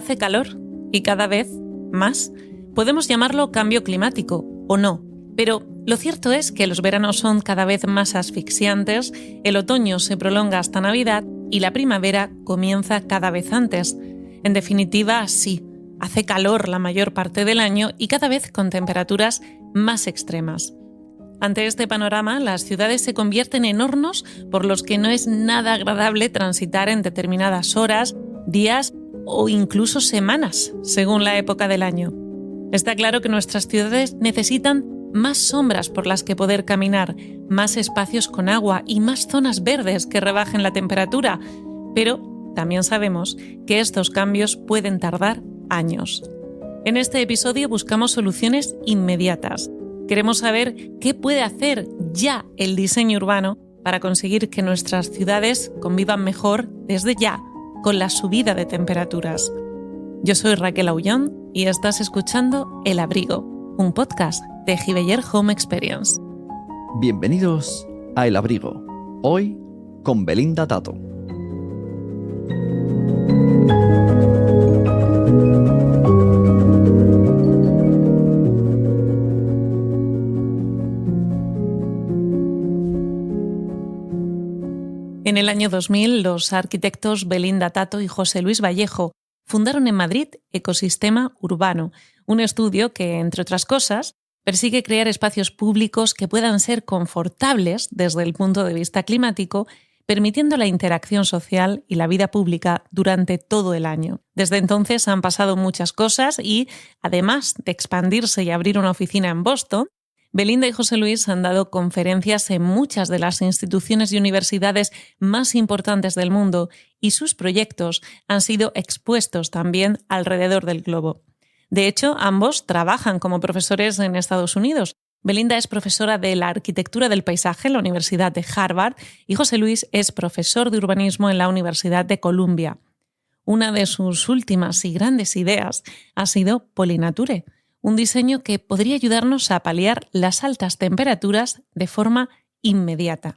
Hace calor y cada vez más. Podemos llamarlo cambio climático o no, pero lo cierto es que los veranos son cada vez más asfixiantes, el otoño se prolonga hasta Navidad y la primavera comienza cada vez antes. En definitiva, sí, hace calor la mayor parte del año y cada vez con temperaturas más extremas. Ante este panorama, las ciudades se convierten en hornos por los que no es nada agradable transitar en determinadas horas, días o incluso semanas, según la época del año. Está claro que nuestras ciudades necesitan más sombras por las que poder caminar, más espacios con agua y más zonas verdes que rebajen la temperatura, pero también sabemos que estos cambios pueden tardar años. En este episodio buscamos soluciones inmediatas. Queremos saber qué puede hacer ya el diseño urbano para conseguir que nuestras ciudades convivan mejor desde ya con la subida de temperaturas. Yo soy Raquel Aullón y estás escuchando El Abrigo, un podcast de Giveyer Home Experience. Bienvenidos a El Abrigo, hoy con Belinda Tato. En el año 2000, los arquitectos Belinda Tato y José Luis Vallejo fundaron en Madrid Ecosistema Urbano, un estudio que, entre otras cosas, persigue crear espacios públicos que puedan ser confortables desde el punto de vista climático, permitiendo la interacción social y la vida pública durante todo el año. Desde entonces han pasado muchas cosas y, además de expandirse y abrir una oficina en Boston, Belinda y José Luis han dado conferencias en muchas de las instituciones y universidades más importantes del mundo y sus proyectos han sido expuestos también alrededor del globo. De hecho, ambos trabajan como profesores en Estados Unidos. Belinda es profesora de la arquitectura del paisaje en la Universidad de Harvard y José Luis es profesor de urbanismo en la Universidad de Columbia. Una de sus últimas y grandes ideas ha sido Polinature, un diseño que podría ayudarnos a paliar las altas temperaturas de forma inmediata.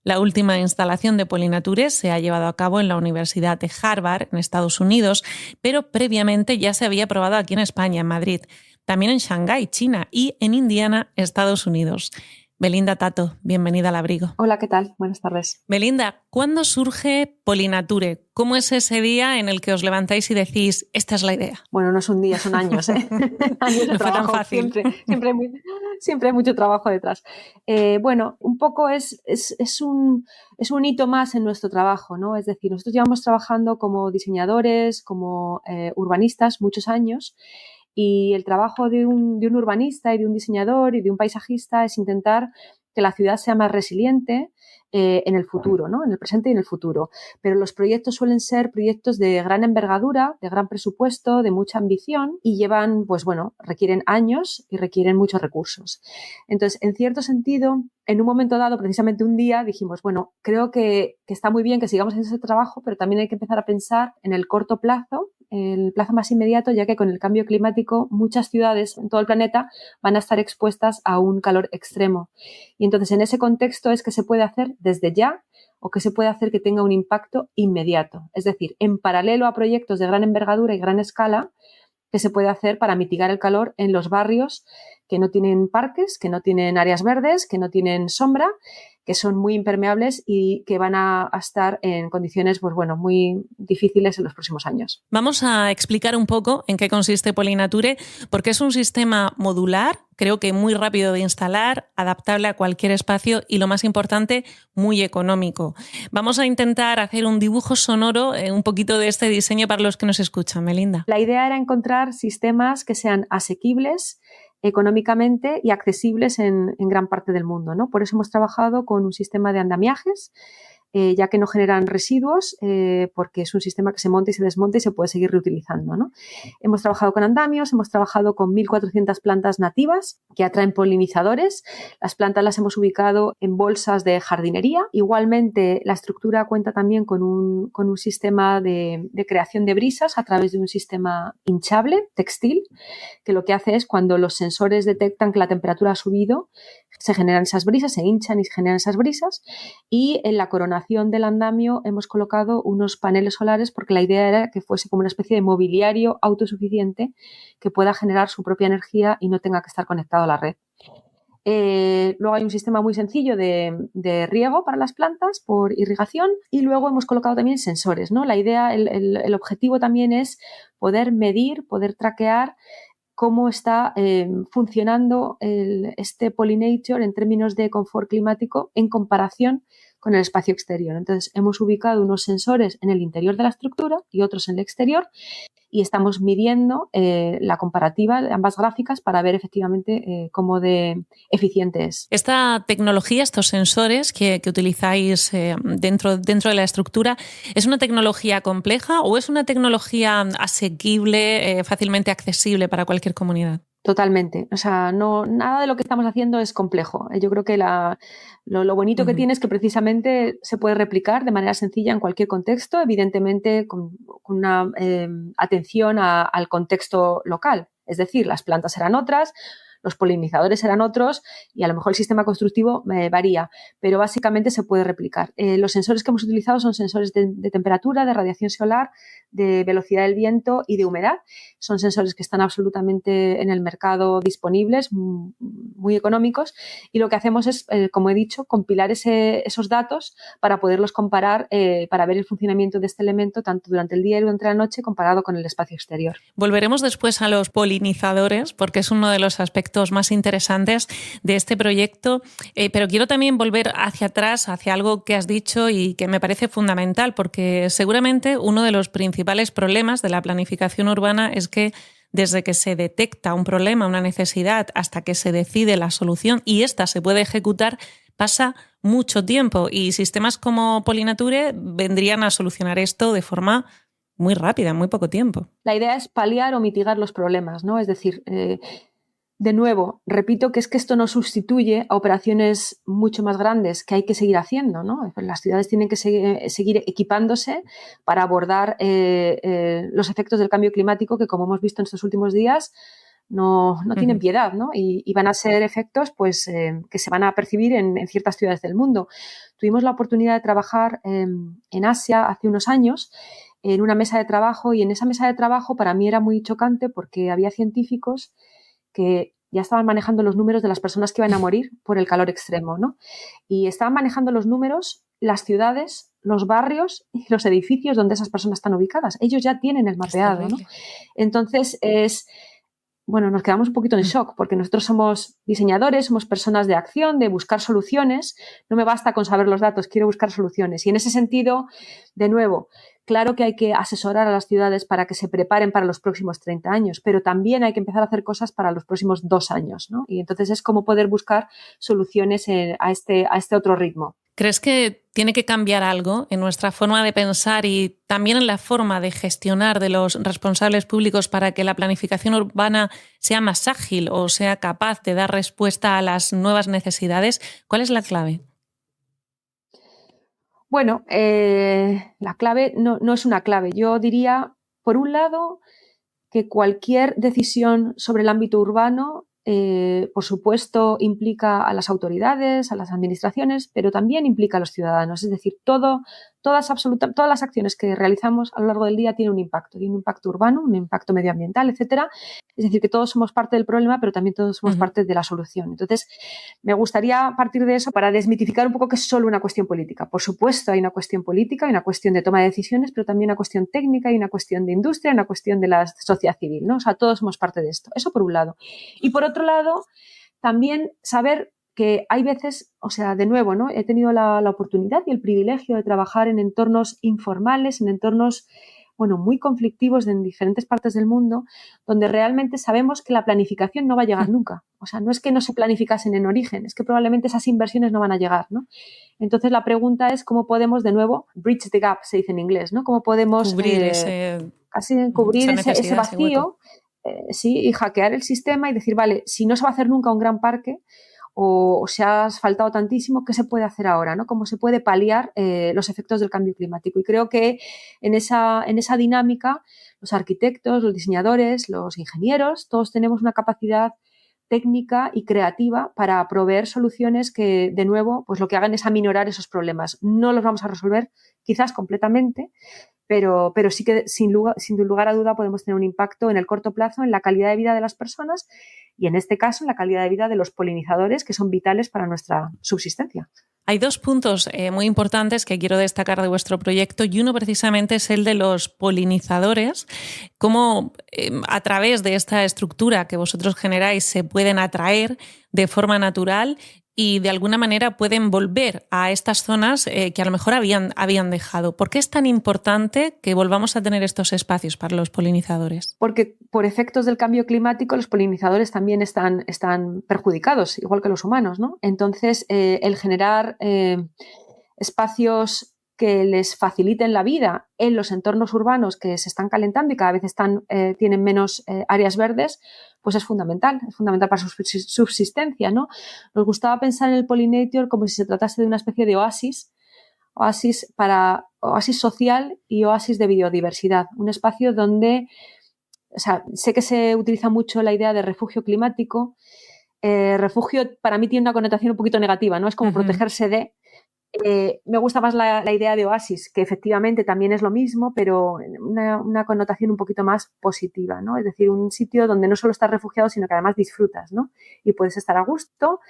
La última instalación de Polinature se ha llevado a cabo en la Universidad de Harvard, en Estados Unidos, pero previamente ya se había probado aquí en España, en Madrid, también en Shanghái, China, y en Indiana, Estados Unidos. Belinda Tato, bienvenida al Abrigo. Hola, ¿qué tal? Buenas tardes. Belinda, ¿cuándo surge Polinature? ¿Cómo es ese día en el que os levantáis y decís, esta es la idea? Bueno, no es un día, son años, ¿eh? Años de no trabajo, fue tan fácil. Siempre hay mucho trabajo detrás. Bueno, un poco es un hito más en nuestro trabajo, ¿no? Es decir, nosotros llevamos trabajando como diseñadores, como urbanistas muchos años. Y el trabajo de un urbanista y de un diseñador y de un paisajista es intentar que la ciudad sea más resiliente en el futuro, ¿no? En el presente y en el futuro. Pero los proyectos suelen ser proyectos de gran envergadura, de gran presupuesto, de mucha ambición y llevan, requieren años y requieren muchos recursos. Entonces, en cierto sentido, en un momento dado, precisamente un día, dijimos, creo que está muy bien que sigamos en ese trabajo, pero también hay que empezar a pensar en el corto plazo, el plazo más inmediato, ya que con el cambio climático muchas ciudades en todo el planeta van a estar expuestas a un calor extremo. Y entonces en ese contexto es que se puede hacer desde ya o que se puede hacer que tenga un impacto inmediato. Es decir, en paralelo a proyectos de gran envergadura y gran escala, que se puede hacer para mitigar el calor en los barrios que no tienen parques, que no tienen áreas verdes, que no tienen sombra, que son muy impermeables y que van a estar en condiciones muy difíciles en los próximos años. Vamos a explicar un poco en qué consiste Polinature, porque es un sistema modular, creo que muy rápido de instalar, adaptable a cualquier espacio y, lo más importante, muy económico. Vamos a intentar hacer un dibujo sonoro, un poquito de este diseño para los que nos escuchan. Belinda. La idea era encontrar sistemas que sean asequibles económicamente y accesibles en gran parte del mundo, ¿no? Por eso hemos trabajado con un sistema de andamiajes, ya que no generan residuos, porque es un sistema que se monta y se desmonta y se puede seguir reutilizando, ¿no? Hemos trabajado con andamios, hemos trabajado con 1.400 plantas nativas que atraen polinizadores. Las plantas las hemos ubicado en bolsas de jardinería. Igualmente, la estructura cuenta también con un sistema de creación de brisas a través de un sistema hinchable, textil, que lo que hace es, cuando los sensores detectan que la temperatura ha subido, se generan esas brisas, se hinchan y se generan esas brisas, y en la coronación del andamio hemos colocado unos paneles solares porque la idea era que fuese como una especie de mobiliario autosuficiente que pueda generar su propia energía y no tenga que estar conectado a la red. Luego hay un sistema muy sencillo de riego para las plantas por irrigación, y luego hemos colocado también sensores, ¿no? La idea, el objetivo también es poder medir, poder traquear cómo está funcionando este pollinator en términos de confort climático en comparación con el espacio exterior. Entonces, hemos ubicado unos sensores en el interior de la estructura y otros en el exterior, y estamos midiendo la comparativa de ambas gráficas para ver efectivamente cómo de eficiente es. Esta tecnología, estos sensores que utilizáis dentro de la estructura, ¿es una tecnología compleja o es una tecnología asequible, fácilmente accesible para cualquier comunidad? Totalmente. O sea, no, nada de lo que estamos haciendo es complejo. Yo creo que lo bonito que tiene es que precisamente se puede replicar de manera sencilla en cualquier contexto, evidentemente con una atención al contexto local. Es decir, las plantas serán otras, los polinizadores serán otros y a lo mejor el sistema constructivo varía, pero básicamente se puede replicar. Los sensores que hemos utilizado son sensores de temperatura, de radiación solar, de velocidad del viento y de humedad. Son sensores que están absolutamente en el mercado disponibles, muy económicos, y lo que hacemos es, como he dicho, compilar esos datos para poderlos comparar, para ver el funcionamiento de este elemento tanto durante el día y durante la noche comparado con el espacio exterior. Volveremos después a los polinizadores porque es uno de los aspectos más interesantes de este proyecto, pero quiero también volver hacia atrás, hacia algo que has dicho y que me parece fundamental, porque seguramente uno de los principales problemas de la planificación urbana es que desde que se detecta un problema, una necesidad, hasta que se decide la solución y ésta se puede ejecutar, pasa mucho tiempo, y sistemas como Polynature vendrían a solucionar esto de forma muy rápida, en muy poco tiempo. La idea es paliar o mitigar los problemas, ¿no? Es decir, de nuevo, repito que esto no sustituye a operaciones mucho más grandes que hay que seguir haciendo, ¿no? Las ciudades tienen que seguir equipándose para abordar los efectos del cambio climático que, como hemos visto en estos últimos días, no tienen piedad, ¿no? Y van a ser efectos pues, que se van a percibir en ciertas ciudades del mundo. Tuvimos la oportunidad de trabajar en Asia hace unos años en una mesa de trabajo, y en esa mesa de trabajo para mí era muy chocante porque había científicos que ya estaban manejando los números de las personas que iban a morir por el calor extremo, ¿no? Y estaban manejando los números, las ciudades, los barrios y los edificios donde esas personas están ubicadas. Ellos ya tienen el mapeado, ¿no? Entonces nos quedamos un poquito en shock porque nosotros somos diseñadores, somos personas de acción, de buscar soluciones. No me basta con saber los datos, quiero buscar soluciones. Y en ese sentido, de nuevo, claro que hay que asesorar a las ciudades para que se preparen para los próximos 30 años, pero también hay que empezar a hacer cosas para los próximos 2 años, ¿no? Y entonces es como poder buscar soluciones a este otro ritmo. ¿Crees que tiene que cambiar algo en nuestra forma de pensar y también en la forma de gestionar de los responsables públicos para que la planificación urbana sea más ágil o sea capaz de dar respuesta a las nuevas necesidades? ¿Cuál es la clave? Bueno, la clave no es una clave. Yo diría, por un lado, que cualquier decisión sobre el ámbito urbano, por supuesto, implica a las autoridades, a las administraciones, pero también implica a los ciudadanos. Es decir, todas las acciones que realizamos a lo largo del día tienen un impacto. Tiene un impacto urbano, un impacto medioambiental, etcétera. Es decir, que todos somos parte del problema, pero también todos somos parte de la solución. Entonces, me gustaría partir de eso para desmitificar un poco que es solo una cuestión política. Por supuesto, hay una cuestión política, hay una cuestión de toma de decisiones, pero también una cuestión técnica, hay una cuestión de industria, una cuestión de la sociedad civil, ¿no? O sea, todos somos parte de esto. Eso por un lado. Y por otro lado, también saber que hay veces, o sea, de nuevo, ¿no? He tenido la oportunidad y el privilegio de trabajar en entornos informales, en entornos muy conflictivos en diferentes partes del mundo, donde realmente sabemos que la planificación no va a llegar nunca. O sea, no es que no se planificasen en origen, es que probablemente esas inversiones no van a llegar, ¿sí? Entonces, la pregunta es cómo podemos, de nuevo, bridge the gap, se dice en inglés, ¿no? Cómo podemos cubrir ese vacío, y hackear el sistema y decir, vale, si no se va a hacer nunca un gran parque, o se ha asfaltado tantísimo, ¿qué se puede hacer ahora, ¿no? ¿Cómo se puede paliar los efectos del cambio climático? Y creo que en esa dinámica los arquitectos, los diseñadores, los ingenieros, todos tenemos una capacidad técnica y creativa para proveer soluciones que, de nuevo, pues lo que hagan es aminorar esos problemas. No los vamos a resolver quizás completamente, pero sí que sin lugar a duda podemos tener un impacto en el corto plazo en la calidad de vida de las personas y en este caso en la calidad de vida de los polinizadores, que son vitales para nuestra subsistencia. Hay dos puntos muy importantes que quiero destacar de vuestro proyecto y uno precisamente es el de los polinizadores, cómo a través de esta estructura que vosotros generáis se pueden atraer de forma natural y de alguna manera pueden volver a estas zonas que a lo mejor habían dejado. ¿Por qué es tan importante que volvamos a tener estos espacios para los polinizadores? Porque por efectos del cambio climático los polinizadores también están perjudicados, igual que los humanos, ¿no? Entonces, el generar espacios que les faciliten la vida en los entornos urbanos que se están calentando y cada vez tienen menos áreas verdes, pues es fundamental para su subsistencia, ¿no? Nos gustaba pensar en el pollinator como si se tratase de una especie de oasis social y oasis de biodiversidad, un espacio donde, o sea, sé que se utiliza mucho la idea de refugio climático. Refugio para mí tiene una connotación un poquito negativa, ¿no? Es como protegerse de. Me gusta más la idea de oasis, que efectivamente también es lo mismo, pero una connotación un poquito más positiva, ¿no? Es decir, un sitio donde no solo estás refugiado, sino que además disfrutas, ¿no? Y puedes estar a gusto.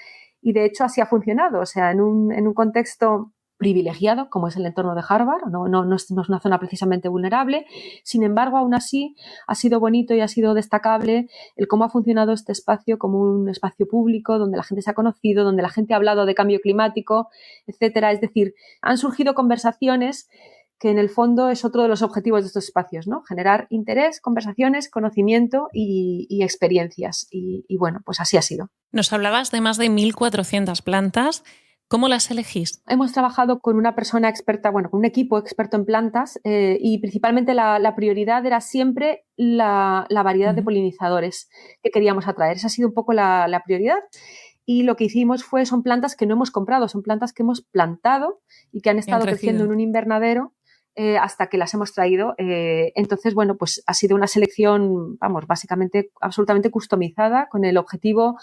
Y de hecho así ha funcionado. O sea, en un contexto privilegiado, como es el entorno de Harvard, no es una zona precisamente vulnerable. Sin embargo, aún así ha sido bonito y ha sido destacable el cómo ha funcionado este espacio como un espacio público donde la gente se ha conocido, donde la gente ha hablado de cambio climático, etcétera. Es decir, han surgido conversaciones que en el fondo es otro de los objetivos de estos espacios, ¿no? Generar interés, conversaciones, conocimiento y experiencias. Y bueno, pues así ha sido. Nos hablabas de más de 1.400 plantas. ¿Cómo las elegís? Hemos trabajado con una persona experta, con un equipo experto en plantas y principalmente la prioridad era siempre la variedad de polinizadores que queríamos atraer. Esa ha sido un poco la prioridad. Y lo que hicimos son plantas que no hemos comprado, son plantas que hemos plantado y que han estado creciendo en un invernadero hasta que las hemos traído. Entonces, bueno, pues ha sido una selección, básicamente absolutamente customizada con el objetivo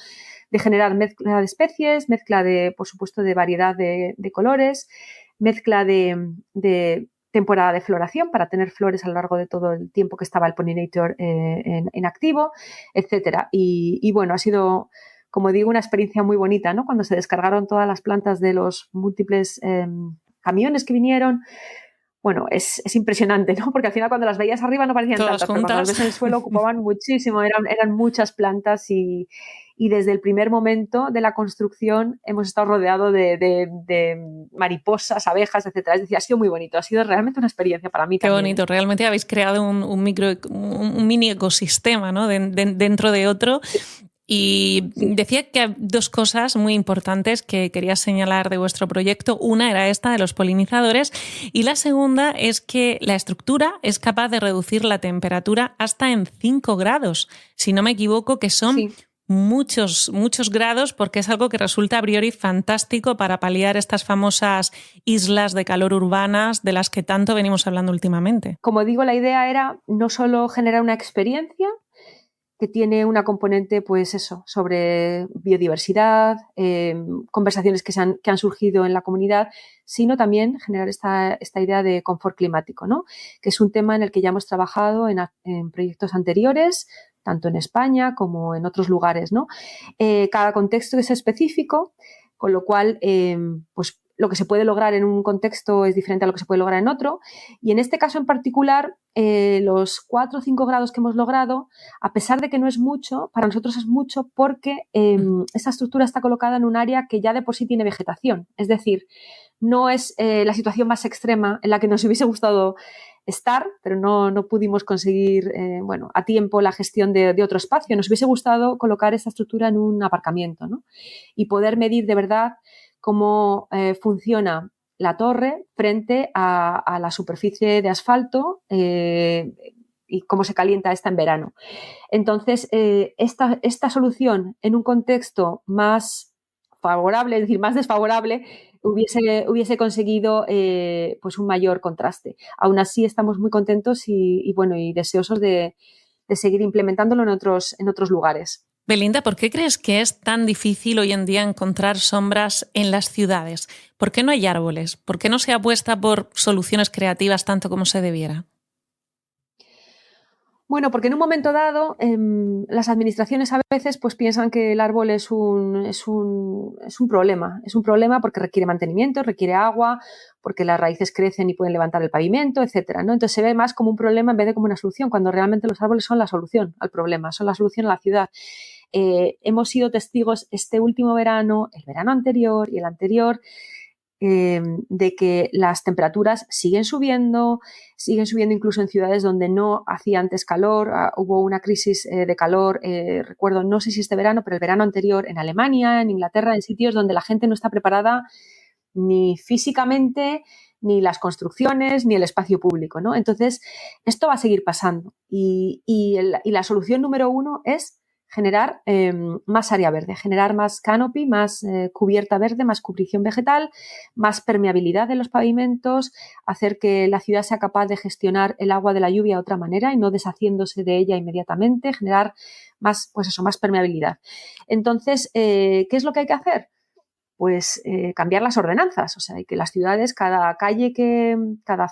de generar mezcla de especies, mezcla de, por supuesto, de variedad de colores, mezcla de temporada de floración para tener flores a lo largo de todo el tiempo que estaba el pollinator en activo, etcétera. Y bueno, ha sido, como digo, una experiencia muy bonita, ¿no? Cuando se descargaron todas las plantas de los múltiples camiones que vinieron. Bueno, es impresionante, ¿no? Porque al final cuando las veías arriba no parecían todas tantas, juntas. Pero cuando las ves en el suelo ocupaban muchísimo, eran muchas plantas y desde el primer momento de la construcción hemos estado rodeados de mariposas, abejas, etcétera. Es decir, ha sido muy bonito, ha sido realmente una experiencia para mí. Qué también. Bonito, realmente habéis creado un mini ecosistema, ¿no? dentro de otro. Y decía que hay dos cosas muy importantes que quería señalar de vuestro proyecto. Una era esta de los polinizadores y la segunda es que la estructura es capaz de reducir la temperatura hasta en 5 grados. Si no me equivoco, que son muchos grados, porque es algo que resulta a priori fantástico para paliar estas famosas islas de calor urbanas de las que tanto venimos hablando últimamente. Como digo, la idea era no solo generar una experiencia que tiene una componente, pues eso, sobre biodiversidad, conversaciones que han surgido en la comunidad, sino también generar esta idea de confort climático, ¿no? Que es un tema en el que ya hemos trabajado en proyectos anteriores, tanto en España como en otros lugares, ¿no? Cada contexto es específico, con lo cual, pues lo que se puede lograr en un contexto es diferente a lo que se puede lograr en otro. Y en este caso en particular, los 4 o 5 grados que hemos logrado, a pesar de que no es mucho, para nosotros es mucho porque esta estructura está colocada en un área que ya de por sí tiene vegetación. Es decir, no es la situación más extrema en la que nos hubiese gustado estar, pero no pudimos conseguir a tiempo la gestión de otro espacio. Nos hubiese gustado colocar esta estructura en un aparcamiento, ¿no? Y poder medir de verdad cómo funciona la torre frente a la superficie de asfalto y cómo se calienta esta en verano. Entonces, esta solución en un contexto más favorable, es decir, más desfavorable, hubiese conseguido pues un mayor contraste. Aún así, estamos muy contentos y deseosos de seguir implementándolo en otros lugares. Belinda, ¿por qué crees que es tan difícil hoy en día encontrar sombras en las ciudades? ¿Por qué no hay árboles? ¿Por qué no se apuesta por soluciones creativas tanto como se debiera? Bueno, porque en un momento dado las administraciones a veces pues, piensan que el árbol es un problema. Es un problema porque requiere mantenimiento, requiere agua, porque las raíces crecen y pueden levantar el pavimento, etcétera, ¿no? Entonces se ve más como un problema en vez de como una solución, cuando realmente los árboles son la solución al problema, son la solución a la ciudad. Hemos sido testigos este último verano, el verano anterior y el anterior, de que las temperaturas siguen subiendo incluso en ciudades donde no hacía antes calor. Hubo una crisis de calor, recuerdo, no sé si este verano, pero el verano anterior en Alemania, en Inglaterra, en sitios donde la gente no está preparada ni físicamente, ni las construcciones, ni el espacio público, ¿no? Entonces, esto va a seguir pasando y la solución número uno es generar más área verde, generar más canopy, más cubierta verde, más cubrición vegetal, más permeabilidad de los pavimentos, hacer que la ciudad sea capaz de gestionar el agua de la lluvia de otra manera y no deshaciéndose de ella inmediatamente, generar más, pues eso, más permeabilidad. Entonces, ¿qué es lo que hay que hacer? Pues cambiar las ordenanzas, o sea, que las ciudades, cada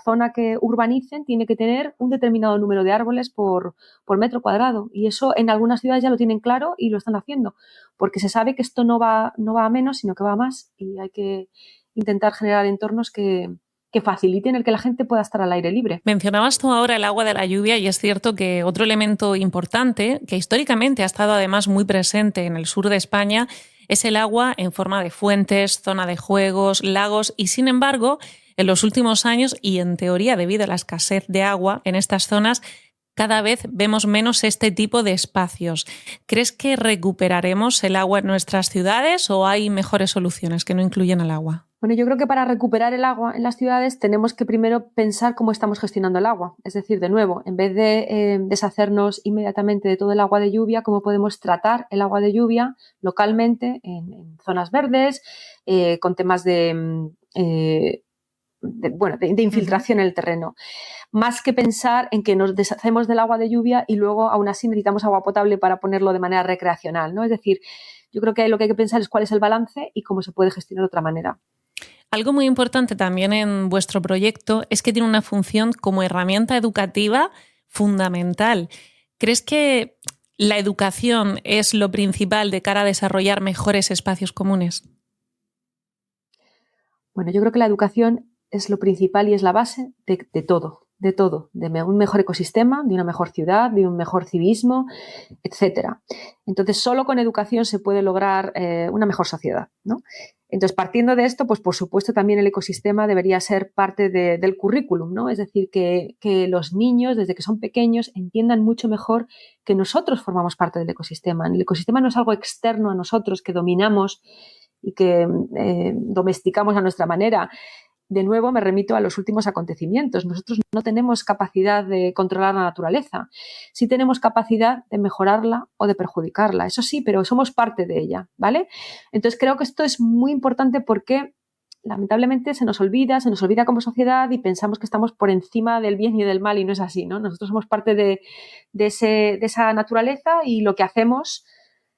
zona que urbanicen tiene que tener un determinado número de árboles por metro cuadrado, y eso en algunas ciudades ya lo tienen claro y lo están haciendo, porque se sabe que esto no va a menos, sino que va a más, y hay que intentar generar entornos que faciliten el que la gente pueda estar al aire libre. Mencionabas tú ahora el agua de la lluvia y es cierto que otro elemento importante, que históricamente ha estado además muy presente en el sur de España, es el agua en forma de fuentes, zona de juegos, lagos y, sin embargo, en los últimos años y en teoría debido a la escasez de agua en estas zonas, cada vez vemos menos este tipo de espacios. ¿Crees que recuperaremos el agua en nuestras ciudades o hay mejores soluciones que no incluyen el agua? Bueno, yo creo que para recuperar el agua en las ciudades tenemos que primero pensar cómo estamos gestionando el agua. Es decir, de nuevo, en vez de deshacernos inmediatamente de todo el agua de lluvia, cómo podemos tratar el agua de lluvia localmente en zonas verdes, con temas de infiltración en el terreno. Más que pensar en que nos deshacemos del agua de lluvia y luego aún así necesitamos agua potable para ponerlo de manera recreacional, ¿no? Es decir, yo creo que lo que hay que pensar es cuál es el balance y cómo se puede gestionar de otra manera. Algo muy importante también en vuestro proyecto es que tiene una función como herramienta educativa fundamental. ¿Crees que la educación es lo principal de cara a desarrollar mejores espacios comunes? Bueno, yo creo que la educación es lo principal y es la base de todo, de un mejor ecosistema, de una mejor ciudad, de un mejor civismo, etcétera. Entonces, solo con educación se puede lograr una mejor sociedad, ¿no? Entonces, partiendo de esto, pues por supuesto también el ecosistema debería ser parte del currículum, ¿no? Es decir, que los niños, desde que son pequeños, entiendan mucho mejor que nosotros formamos parte del ecosistema. El ecosistema no es algo externo a nosotros que dominamos y que domesticamos a nuestra manera. De nuevo me remito a los últimos acontecimientos. Nosotros no tenemos capacidad de controlar la naturaleza. Sí tenemos capacidad de mejorarla o de perjudicarla. Eso sí, pero somos parte de ella, ¿vale? Entonces creo que esto es muy importante porque lamentablemente se nos olvida como sociedad y pensamos que estamos por encima del bien y del mal y no es así, ¿no? Nosotros somos parte de esa naturaleza y lo que hacemos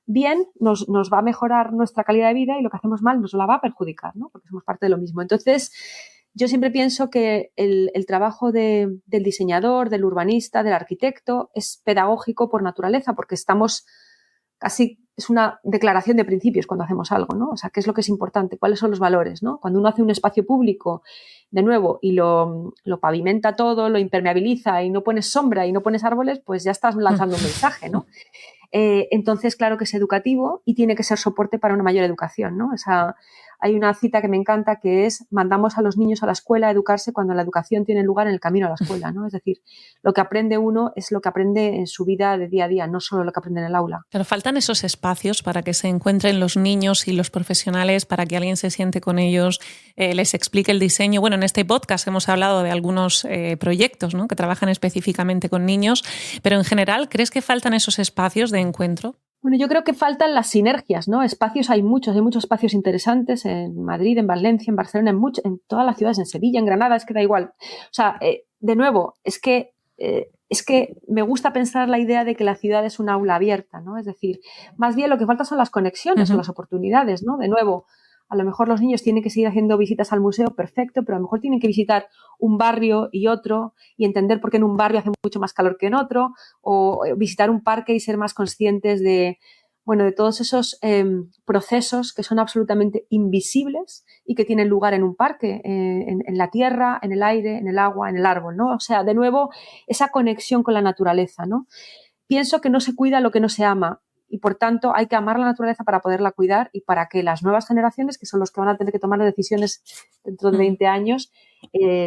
bien nos va a mejorar nuestra calidad de vida y lo que hacemos mal nos la va a perjudicar, ¿no? Porque somos parte de lo mismo. Entonces, yo siempre pienso que el trabajo del diseñador, del urbanista, del arquitecto es pedagógico por naturaleza, porque estamos casi, es una declaración de principios cuando hacemos algo, ¿no? O sea, ¿qué es lo que es importante? ¿Cuáles son los valores, ¿no? Cuando uno hace un espacio público, de nuevo, y lo pavimenta todo, lo impermeabiliza y no pones sombra y no pones árboles, pues ya estás lanzando un mensaje, ¿no? Entonces, claro que es educativo y tiene que ser soporte para una mayor educación, ¿no? Hay una cita que me encanta que es: mandamos a los niños a la escuela a educarse cuando la educación tiene lugar en el camino a la escuela, ¿no? Es decir, lo que aprende uno es lo que aprende en su vida de día a día, no solo lo que aprende en el aula. Pero faltan esos espacios para que se encuentren los niños y los profesionales, para que alguien se siente con ellos, les explique el diseño. Bueno, en este podcast hemos hablado de algunos proyectos, ¿no?, que trabajan específicamente con niños, pero en general, ¿crees que faltan esos espacios de encuentro? Bueno, yo creo que faltan las sinergias, ¿no? Espacios hay muchos espacios interesantes en Madrid, en Valencia, en Barcelona, en todas las ciudades, en Sevilla, en Granada, es que da igual. O sea, de nuevo, es que es que me gusta pensar la idea de que la ciudad es un aula abierta, ¿no? Es decir, más bien lo que falta son las conexiones o las oportunidades, ¿no? De nuevo, a lo mejor los niños tienen que seguir haciendo visitas al museo, perfecto, pero a lo mejor tienen que visitar un barrio y otro y entender por qué en un barrio hace mucho más calor que en otro, o visitar un parque y ser más conscientes de todos esos procesos que son absolutamente invisibles y que tienen lugar en un parque, en la tierra, en el aire, en el agua, en el árbol, ¿no? O sea, de nuevo, esa conexión con la naturaleza, ¿no? Pienso que no se cuida lo que no se ama y, por tanto, hay que amar la naturaleza para poderla cuidar y para que las nuevas generaciones, que son los que van a tener que tomar las decisiones dentro de 20 años,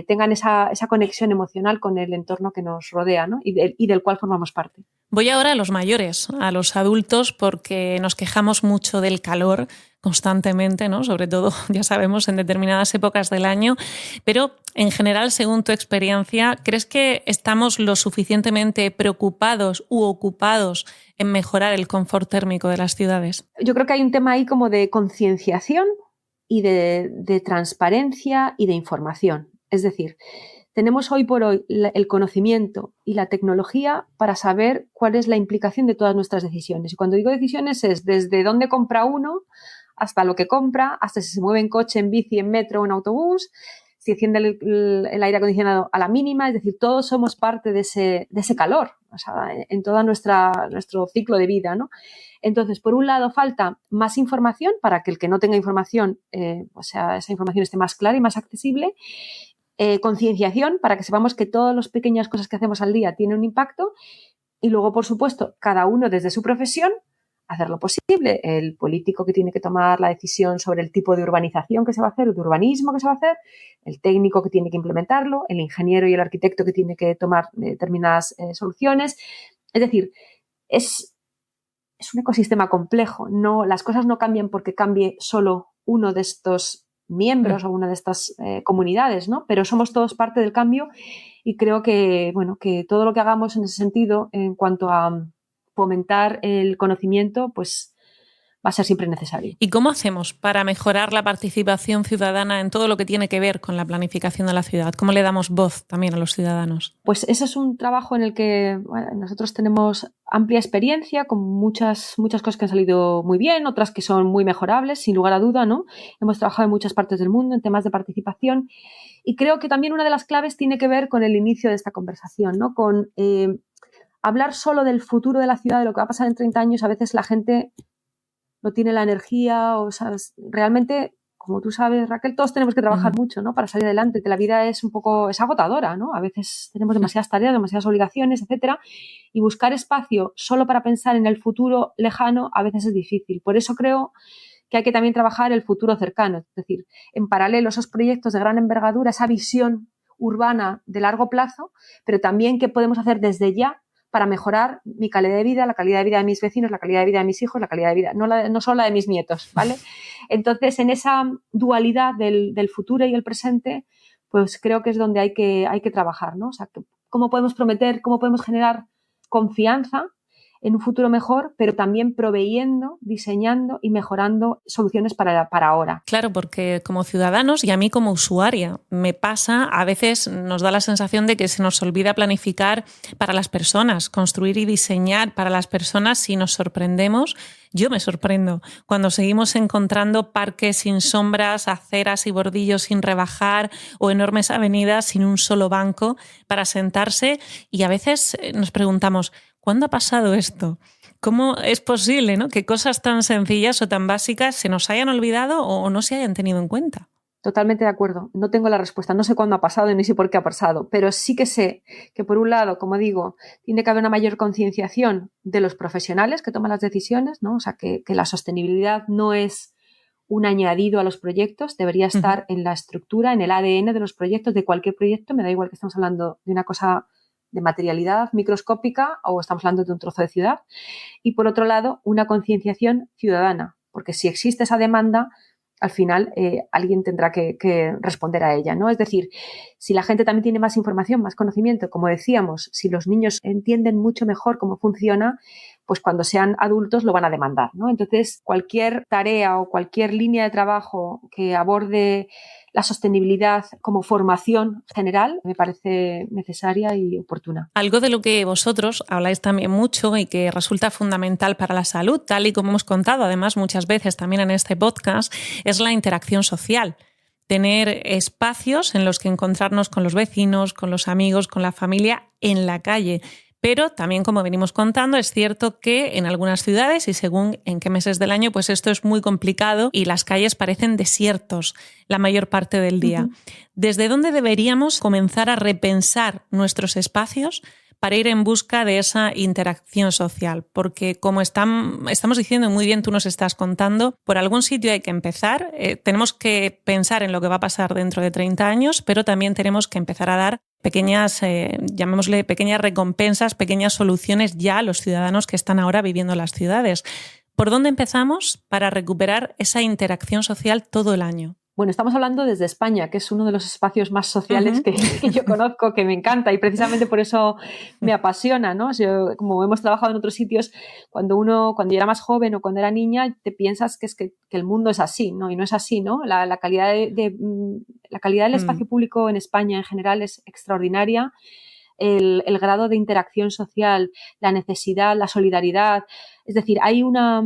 tengan esa conexión emocional con el entorno que nos rodea, ¿no? y del cual formamos parte. Voy ahora a los mayores, a los adultos, porque nos quejamos mucho del calor constantemente, ¿no? Sobre todo, ya sabemos, en determinadas épocas del año. Pero, en general, según tu experiencia, ¿crees que estamos lo suficientemente preocupados u ocupados en mejorar el confort térmico de las ciudades? Yo creo que hay un tema ahí como de concienciación y de transparencia y de información. Es decir, tenemos hoy por hoy el conocimiento y la tecnología para saber cuál es la implicación de todas nuestras decisiones. Y cuando digo decisiones es desde dónde compra uno hasta lo que compra, hasta si se mueve en coche, en bici, en metro o en autobús, si enciende el aire acondicionado a la mínima. Es decir, todos somos parte de ese calor, o sea, en todo nuestro ciclo de vida, ¿no? Entonces, por un lado, falta más información para que el que no tenga información, esa información esté más clara y más accesible. Concienciación para que sepamos que todas las pequeñas cosas que hacemos al día tienen un impacto y luego, por supuesto, cada uno desde su profesión hacer lo posible. El político que tiene que tomar la decisión sobre el tipo de urbanización que se va a hacer, el de urbanismo que se va a hacer, el técnico que tiene que implementarlo, el ingeniero y el arquitecto que tiene que tomar determinadas soluciones. Es decir, es un ecosistema complejo. Las cosas no cambian porque cambie solo uno de estos miembros o una de estas comunidades, ¿no? Pero somos todos parte del cambio y creo que todo lo que hagamos en ese sentido, en cuanto a fomentar el conocimiento, pues va a ser siempre necesario. ¿Y cómo hacemos para mejorar la participación ciudadana en todo lo que tiene que ver con la planificación de la ciudad? ¿Cómo le damos voz también a los ciudadanos? Pues ese es un trabajo en el que nosotros tenemos amplia experiencia, con muchas cosas que han salido muy bien, otras que son muy mejorables, sin lugar a duda, ¿no? Hemos trabajado en muchas partes del mundo en temas de participación y creo que también una de las claves tiene que ver con el inicio de esta conversación, ¿no? Con hablar solo del futuro de la ciudad, de lo que va a pasar en 30 años. A veces la gente no tiene la energía, o sabes, realmente, como tú sabes, Raquel, todos tenemos que trabajar mucho, ¿no? Para salir adelante, que la vida es agotadora, ¿no? A veces tenemos demasiadas tareas, demasiadas obligaciones, etcétera, y buscar espacio solo para pensar en el futuro lejano a veces es difícil. Por eso creo que hay que también trabajar el futuro cercano, es decir, en paralelo esos proyectos de gran envergadura, esa visión urbana de largo plazo, pero también qué podemos hacer desde ya para mejorar mi calidad de vida, la calidad de vida de mis vecinos, la calidad de vida de mis hijos, la calidad de vida, no solo la de mis nietos, ¿vale? Entonces, en esa dualidad del futuro y el presente, pues creo que es donde hay que trabajar, ¿no? O sea, cómo podemos prometer, cómo podemos generar confianza en un futuro mejor, pero también proveyendo, diseñando y mejorando soluciones para ahora. Claro, porque como ciudadanos y a mí como usuaria me pasa, a veces nos da la sensación de que se nos olvida planificar para las personas, construir y diseñar para las personas. Y nos sorprendemos. Yo me sorprendo cuando seguimos encontrando parques sin sombras, aceras y bordillos sin rebajar o enormes avenidas sin un solo banco para sentarse, y a veces nos preguntamos, ¿cuándo ha pasado esto? ¿Cómo es posible, ¿no?, que cosas tan sencillas o tan básicas se nos hayan olvidado o no se hayan tenido en cuenta? Totalmente de acuerdo. No tengo la respuesta. No sé cuándo ha pasado y ni sé por qué ha pasado. Pero sí que sé que, por un lado, como digo, tiene que haber una mayor concienciación de los profesionales que toman las decisiones, ¿no? O sea, que la sostenibilidad no es un añadido a los proyectos, debería estar en la estructura, en el ADN de los proyectos, de cualquier proyecto. Me da igual que estamos hablando de una cosa de materialidad microscópica o estamos hablando de un trozo de ciudad. Y, por otro lado, una concienciación ciudadana, porque si existe esa demanda, al final alguien tendrá que responder a ella, ¿no? Es decir, si la gente también tiene más información, más conocimiento, como decíamos, si los niños entienden mucho mejor cómo funciona, pues cuando sean adultos lo van a demandar, ¿no? Entonces, cualquier tarea o cualquier línea de trabajo que aborde la sostenibilidad como formación general me parece necesaria y oportuna. Algo de lo que vosotros habláis también mucho y que resulta fundamental para la salud, tal y como hemos contado además muchas veces también en este podcast, es la interacción social. Tener espacios en los que encontrarnos con los vecinos, con los amigos, con la familia en la calle. Pero también, como venimos contando, es cierto que en algunas ciudades, y según en qué meses del año, pues esto es muy complicado y las calles parecen desiertos la mayor parte del día. ¿Desde dónde deberíamos comenzar a repensar nuestros espacios para ir en busca de esa interacción social? Porque como estamos diciendo muy bien, tú nos estás contando, por algún sitio hay que empezar. Tenemos que pensar en lo que va a pasar dentro de 30 años, pero también tenemos que empezar a dar pequeñas, llamémosle pequeñas recompensas, pequeñas soluciones ya a los ciudadanos que están ahora viviendo en las ciudades. ¿Por dónde empezamos para recuperar esa interacción social todo el año? Bueno, estamos hablando desde España, que es uno de los espacios más sociales que yo conozco, que me encanta y precisamente por eso me apasiona, ¿no? Como hemos trabajado en otros sitios, cuando yo era más joven o cuando era niña, te piensas que el mundo es así, ¿no? Y no es así, ¿no? La calidad la calidad del espacio público en España en general es extraordinaria. El grado de interacción social, la necesidad, la solidaridad. Es decir, hay una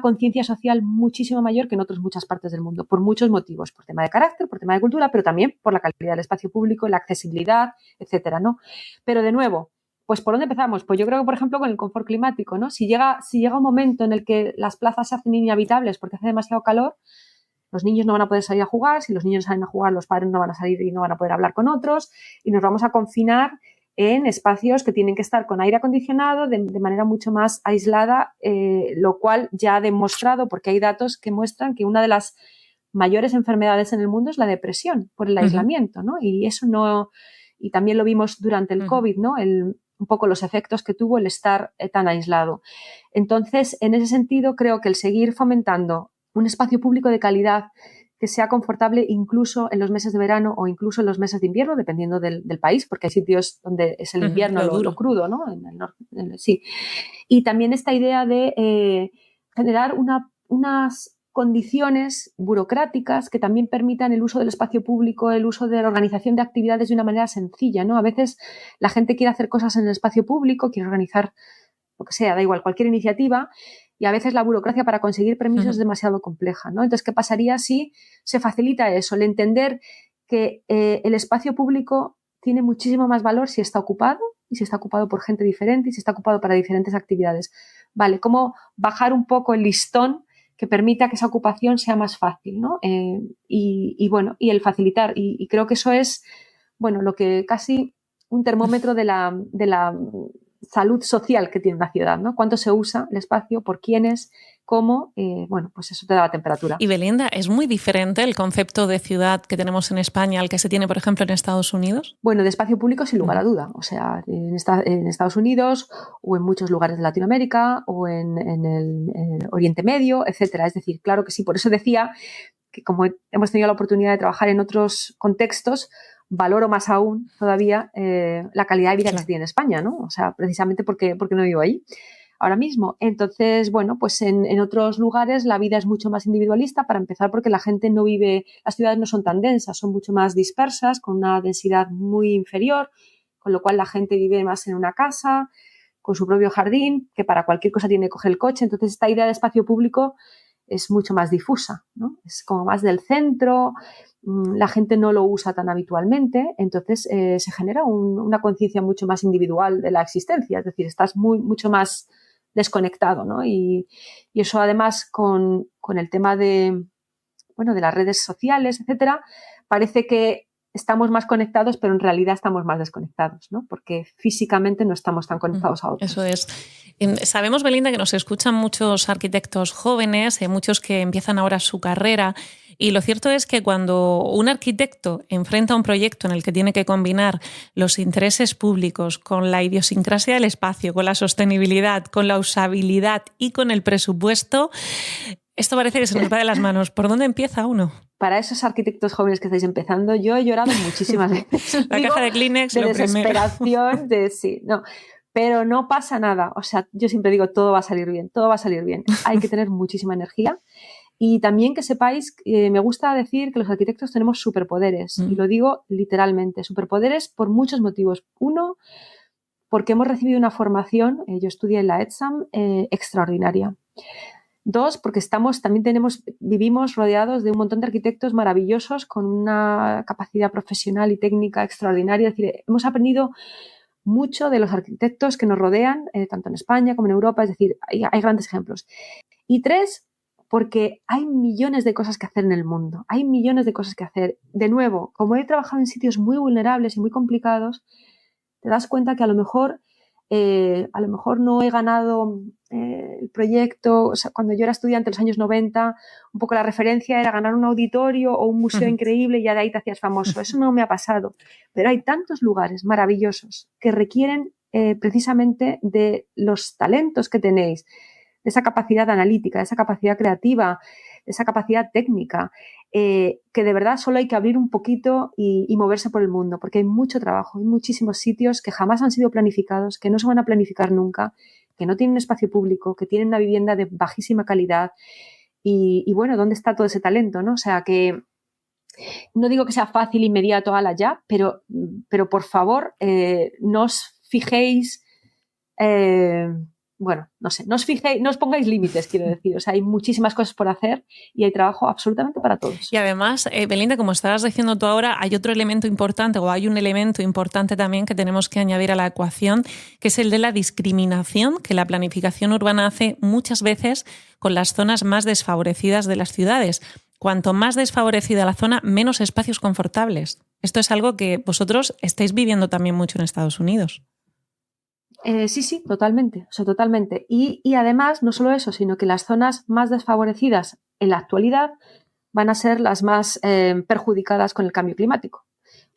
conciencia social muchísimo mayor que en otras muchas partes del mundo, por muchos motivos, por tema de carácter, por tema de cultura, pero también por la calidad del espacio público, la accesibilidad, etcétera, ¿no? Pero de nuevo, pues ¿por dónde empezamos? Pues yo creo que, por ejemplo, con el confort climático, ¿no? Si llega un momento en el que las plazas se hacen inhabitables porque hace demasiado calor, los niños no van a poder salir a jugar, si los niños salen a jugar, los padres no van a salir y no van a poder hablar con otros y nos vamos a confinar en espacios que tienen que estar con aire acondicionado de manera mucho más aislada, lo cual ya ha demostrado, porque hay datos que muestran que una de las mayores enfermedades en el mundo es la depresión por el aislamiento, ¿no? Y también lo vimos durante el COVID, ¿no? Un poco los efectos que tuvo el estar tan aislado. Entonces, en ese sentido, creo que el seguir fomentando un espacio público de calidad que sea confortable incluso en los meses de verano o incluso en los meses de invierno, dependiendo del país, porque hay sitios donde es el invierno lo crudo, ¿no? En el norte, sí. Y también esta idea de generar unas condiciones burocráticas que también permitan el uso del espacio público, el uso de la organización de actividades de una manera sencilla, ¿no? A veces la gente quiere hacer cosas en el espacio público, quiere organizar lo que sea, da igual, cualquier iniciativa, y a veces la burocracia para conseguir permisos es demasiado compleja, ¿no? Entonces, ¿qué pasaría si se facilita eso? El entender que el espacio público tiene muchísimo más valor si está ocupado, y si está ocupado por gente diferente, y si está ocupado para diferentes actividades. Vale, ¿cómo bajar un poco el listón que permita que esa ocupación sea más fácil, ¿no? Y el facilitar. Y creo que eso es, bueno, lo que casi un termómetro de la salud social que tiene una ciudad, ¿no? Cuánto se usa el espacio, por quiénes, cómo, pues eso te da la temperatura. Y Belinda, ¿es muy diferente el concepto de ciudad que tenemos en España al que se tiene, por ejemplo, en Estados Unidos? Bueno, de espacio público sin lugar a duda. O sea, en Estados Unidos o en muchos lugares de Latinoamérica o en el Oriente Medio, etcétera. Es decir, claro que sí. Por eso decía que como hemos tenido la oportunidad de trabajar en otros contextos, valoro más aún todavía la calidad de vida que se tiene en España, ¿no? O sea, precisamente porque no vivo ahí ahora mismo. Entonces, bueno, pues en otros lugares la vida es mucho más individualista, para empezar porque la gente no vive, las ciudades no son tan densas, son mucho más dispersas, con una densidad muy inferior, con lo cual la gente vive más en una casa, con su propio jardín, que para cualquier cosa tiene que coger el coche. Entonces, esta idea de espacio público es mucho más difusa, ¿no? Es como más del centro, la gente no lo usa tan habitualmente, entonces se genera una conciencia mucho más individual de la existencia, es decir, estás mucho más desconectado, ¿no? Y eso además con el tema de las redes sociales, etcétera, parece que estamos más conectados, pero en realidad estamos más desconectados, ¿no? Porque físicamente no estamos tan conectados a otros. Eso es. Sabemos, Belinda, que nos escuchan muchos arquitectos jóvenes, muchos que empiezan ahora su carrera, y lo cierto es que cuando un arquitecto enfrenta un proyecto en el que tiene que combinar los intereses públicos con la idiosincrasia del espacio, con la sostenibilidad, con la usabilidad y con el presupuesto, esto parece que se nos va de las manos. ¿Por dónde empieza uno? Para esos arquitectos jóvenes que estáis empezando, yo he llorado muchísimas veces. La caja de Kleenex, de desesperación, sí, no. pero no pasa nada. O sea, yo siempre digo, todo va a salir bien, todo va a salir bien. Hay que tener muchísima energía. Y también que sepáis, me gusta decir que los arquitectos tenemos superpoderes, y lo digo literalmente, superpoderes por muchos motivos. Uno, porque hemos recibido una formación, yo estudié en la ETSAM, extraordinaria. Dos, porque vivimos rodeados de un montón de arquitectos maravillosos con una capacidad profesional y técnica extraordinaria. Es decir, hemos aprendido mucho de los arquitectos que nos rodean, tanto en España como en Europa, es decir, hay grandes ejemplos. Y tres, porque hay millones de cosas que hacer en el mundo, hay millones de cosas que hacer. De nuevo, como he trabajado en sitios muy vulnerables y muy complicados, te das cuenta que a lo mejor no he ganado el proyecto. O sea, cuando yo era estudiante en los años 90, un poco la referencia era ganar un auditorio o un museo increíble y ya de ahí te hacías famoso. Eso no me ha pasado. Pero hay tantos lugares maravillosos que requieren precisamente de los talentos que tenéis, de esa capacidad analítica, de esa capacidad creativa, de esa capacidad técnica, que de verdad solo hay que abrir un poquito y moverse por el mundo, porque hay mucho trabajo, hay muchísimos sitios que jamás han sido planificados, que no se van a planificar nunca, que no tienen espacio público, que tienen una vivienda de bajísima calidad. Y bueno, ¿dónde está todo ese talento, no? O sea, que no digo que sea fácil, inmediato, ala ya, pero por favor, no os fijéis... bueno, no sé, no os pongáis límites, quiero decir. O sea, hay muchísimas cosas por hacer y hay trabajo absolutamente para todos. Y además, Belinda, como estabas diciendo tú ahora, hay otro elemento importante, o hay un elemento importante también que tenemos que añadir a la ecuación, que es el de la discriminación que la planificación urbana hace muchas veces con las zonas más desfavorecidas de las ciudades. Cuanto más desfavorecida la zona, menos espacios confortables. Esto es algo que vosotros estáis viviendo también mucho en Estados Unidos. Sí, totalmente. O sea, totalmente. Y además, no solo eso, sino que las zonas más desfavorecidas en la actualidad van a ser las más perjudicadas con el cambio climático,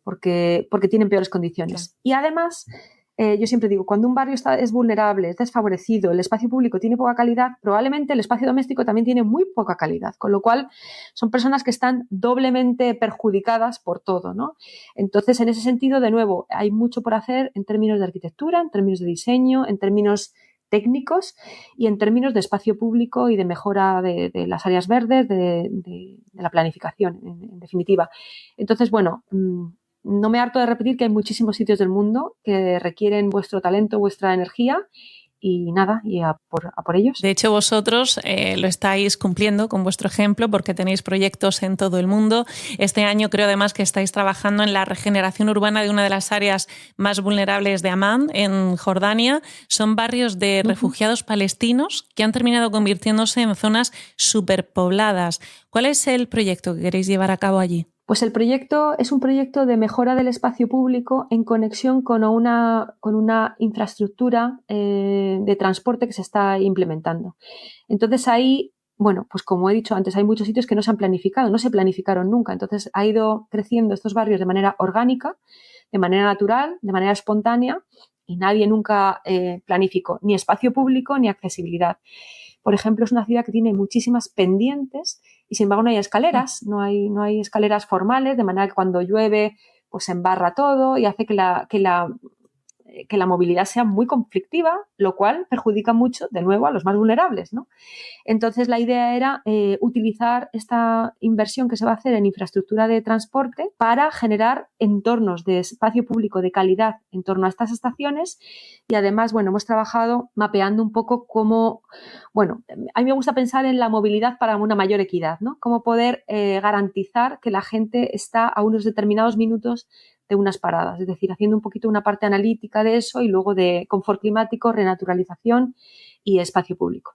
porque tienen peores condiciones. Claro. Y además, yo siempre digo, cuando un barrio es vulnerable, es desfavorecido, el espacio público tiene poca calidad, probablemente el espacio doméstico también tiene muy poca calidad, con lo cual son personas que están doblemente perjudicadas por todo, ¿no? Entonces, en ese sentido, de nuevo, hay mucho por hacer en términos de arquitectura, en términos de diseño, en términos técnicos y en términos de espacio público y de mejora de las áreas verdes, de la planificación, en definitiva. Entonces, bueno, no me harto de repetir que hay muchísimos sitios del mundo que requieren vuestro talento, vuestra energía y nada, y a por ellos. De hecho, vosotros lo estáis cumpliendo con vuestro ejemplo porque tenéis proyectos en todo el mundo. Este año creo además que estáis trabajando en la regeneración urbana de una de las áreas más vulnerables de Amán, en Jordania. Son barrios de refugiados palestinos que han terminado convirtiéndose en zonas superpobladas. ¿Cuál es el proyecto que queréis llevar a cabo allí? Pues el proyecto es un proyecto de mejora del espacio público en conexión con una infraestructura de transporte que se está implementando. Entonces ahí, bueno, pues como he dicho antes, hay muchos sitios que no se han planificado, no se planificaron nunca. Entonces ha ido creciendo estos barrios de manera orgánica, de manera natural, de manera espontánea, y nadie nunca planificó ni espacio público ni accesibilidad. Por ejemplo, es una ciudad que tiene muchísimas pendientes y sin embargo no hay escaleras, no hay escaleras formales, de manera que cuando llueve pues se embarra todo y hace que la movilidad sea muy conflictiva, lo cual perjudica mucho, de nuevo, a los más vulnerables, ¿no? Entonces, la idea era utilizar esta inversión que se va a hacer en infraestructura de transporte para generar entornos de espacio público de calidad en torno a estas estaciones y además, bueno, hemos trabajado mapeando un poco cómo, bueno, a mí me gusta pensar en la movilidad para una mayor equidad, ¿no? Cómo poder garantizar que la gente está a unos determinados minutos de unas paradas, es decir, haciendo un poquito una parte analítica de eso y luego de confort climático, renaturalización y espacio público.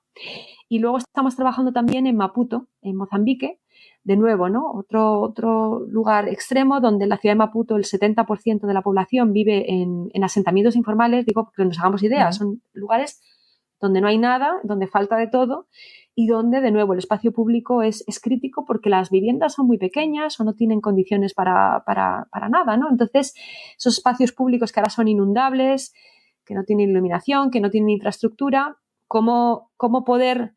Y luego estamos trabajando también en Maputo, en Mozambique, de nuevo, ¿no? Otro lugar extremo donde en la ciudad de Maputo el 70% de la población vive en asentamientos informales, digo, porque nos hagamos idea, son lugares donde no hay nada, donde falta de todo y donde, de nuevo, el espacio público es crítico porque las viviendas son muy pequeñas o no tienen condiciones para nada, ¿no? Entonces, esos espacios públicos que ahora son inundables, que no tienen iluminación, que no tienen infraestructura, ¿cómo poder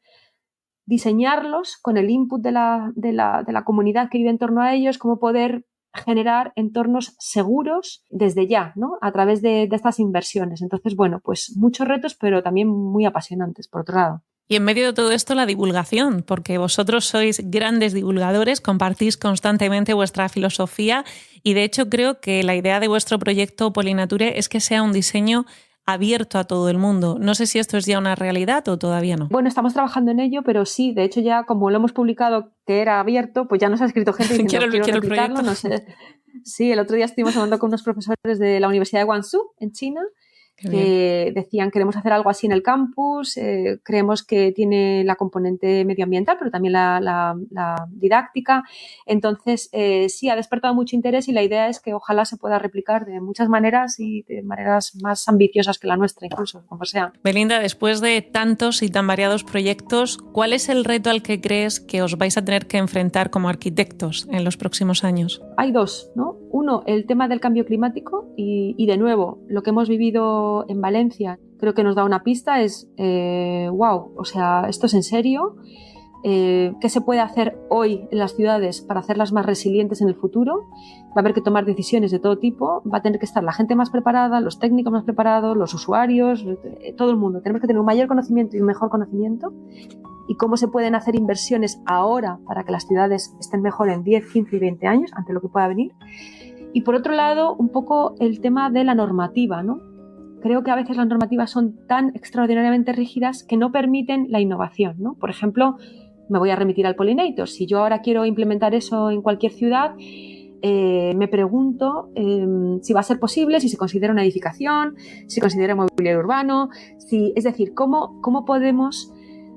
diseñarlos con el input de la comunidad que vive en torno a ellos? ¿Cómo poder generar entornos seguros desde ya, ¿no? A través de estas inversiones. Entonces, bueno, pues muchos retos, pero también muy apasionantes, por otro lado. Y en medio de todo esto, la divulgación, porque vosotros sois grandes divulgadores, compartís constantemente vuestra filosofía y de hecho creo que la idea de vuestro proyecto Polinature es que sea un diseño abierto a todo el mundo. No sé si esto es ya una realidad o todavía no. Bueno, estamos trabajando en ello, pero sí, de hecho ya como lo hemos publicado que era abierto, pues ya nos ha escrito gente diciendo quiero replicarlo, no sé. Sí, el otro día estuvimos hablando con unos profesores de la Universidad de Guangzhou, en China, que decían queremos hacer algo así en el campus, creemos que tiene la componente medioambiental, pero también la didáctica. Entonces, sí, ha despertado mucho interés y la idea es que ojalá se pueda replicar de muchas maneras y de maneras más ambiciosas que la nuestra, incluso, como sea. Belinda, después de tantos y tan variados proyectos, ¿cuál es el reto al que crees que os vais a tener que enfrentar como arquitectos en los próximos años? Hay dos, ¿no? Uno, el tema del cambio climático y de nuevo, lo que hemos vivido en Valencia creo que nos da una pista, es wow, o sea, esto es en serio. ¿Qué se puede hacer hoy en las ciudades para hacerlas más resilientes en el futuro? Va a haber que tomar decisiones de todo tipo, va a tener que estar la gente más preparada, los técnicos más preparados, los usuarios, todo el mundo. Tenemos que tener un mayor conocimiento y un mejor conocimiento. Y cómo se pueden hacer inversiones ahora para que las ciudades estén mejor en 10, 15 y 20 años ante lo que pueda venir. Y por otro lado, un poco el tema de la normativa, ¿no? Creo que a veces las normativas son tan extraordinariamente rígidas que no permiten la innovación, ¿no? Por ejemplo, me voy a remitir al Pollinator. Si yo ahora quiero implementar eso en cualquier ciudad, me pregunto si va a ser posible, si se considera una edificación, si se considera mobiliario urbano, es decir, cómo podemos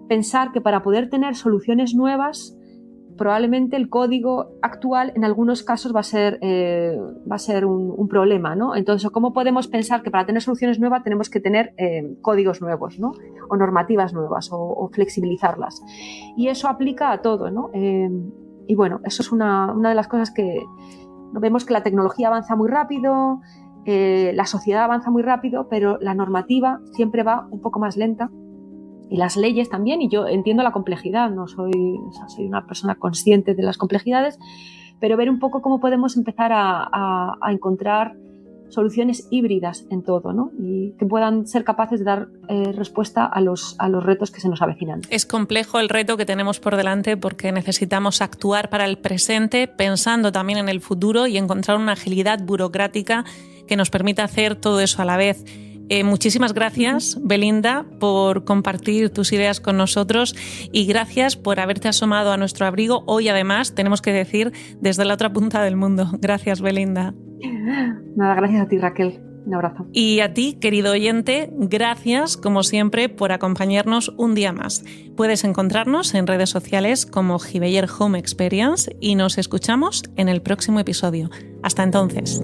pensar que para poder tener soluciones nuevas, probablemente el código actual en algunos casos va a ser un problema, ¿no? Entonces, ¿cómo podemos pensar que para tener soluciones nuevas tenemos que tener códigos nuevos, ¿no? O normativas nuevas o flexibilizarlas? Y eso aplica a todo, ¿no? Y bueno, eso es una de las cosas que vemos, que la tecnología avanza muy rápido, la sociedad avanza muy rápido, pero la normativa siempre va un poco más lenta. Y las leyes también, y yo entiendo la complejidad, soy una persona consciente de las complejidades, pero ver un poco cómo podemos empezar a encontrar soluciones híbridas en todo, ¿no? Y que puedan ser capaces de dar respuesta a los retos que se nos avecinan. Es complejo el reto que tenemos por delante porque necesitamos actuar para el presente, pensando también en el futuro y encontrar una agilidad burocrática que nos permita hacer todo eso a la vez. Muchísimas gracias, Belinda, por compartir tus ideas con nosotros y gracias por haberte asomado a nuestro abrigo. Hoy, además, tenemos que decir, desde la otra punta del mundo. Gracias, Belinda. Nada, gracias a ti, Raquel. Un abrazo. Y a ti, querido oyente, gracias, como siempre, por acompañarnos un día más. Puedes encontrarnos en redes sociales como Gibeller Home Experience y nos escuchamos en el próximo episodio. Hasta entonces.